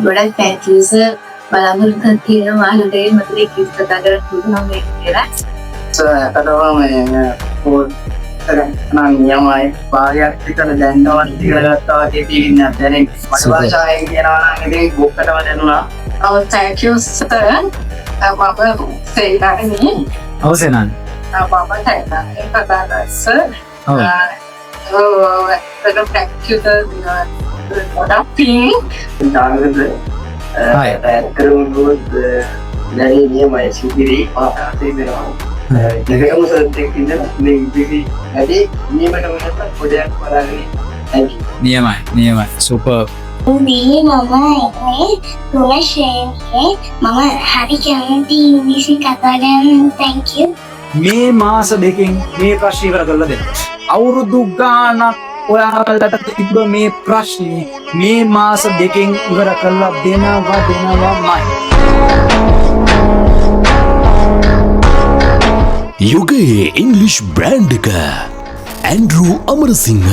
ගොඩක් තැන්කියුස් බලාපොරොත්තු තියෙනවා හදේ මට ඒක කතා කරන්න පුළුවන් මේ කියලා. නම් නියමයි භාගයක් විතර දැන්නවත් ඉගෙන ගත්තා වගේ feeling එකක් දැනෙන්නේ. මට භාෂාවෙන් කියනවා නම් ඉතින් බොක්කටම දැනුණා. Thank you sir. Papa say that me. ඔව් සෙනන්. Papa say that. Papa sir. ඔව්. Thank you the product pink. Hi. Terus dari niයමයි සිතිරි පාටේ දෙනවා. ඒකම සත්‍යයක් ඉඳලා මේ ඉතිරි ඇයි නියමටම නැත්නම් පොඩයක් බලන්නේ. Thank you. නියමයි සුපර්. මේ තුනශේනේ මම හරි කැමති ඉංග්‍රීසි කතා කරන්න thank you. මේ මාස දෙකෙන් මේ ප්‍රශ්න ඉවර කරලා දෙන්න. අවුරුදු ගාණක් ඔයාලට තිබ්බ මේ ප්‍රශ්නේ මේ මාස දෙකෙන් ඉවර කරලා දෙනවාමයි. යුගයේ ඉංග්ලිෂ් බ්‍රෑන්ඩ් එක ඇන්ඩ්‍රූ අමරසිංහ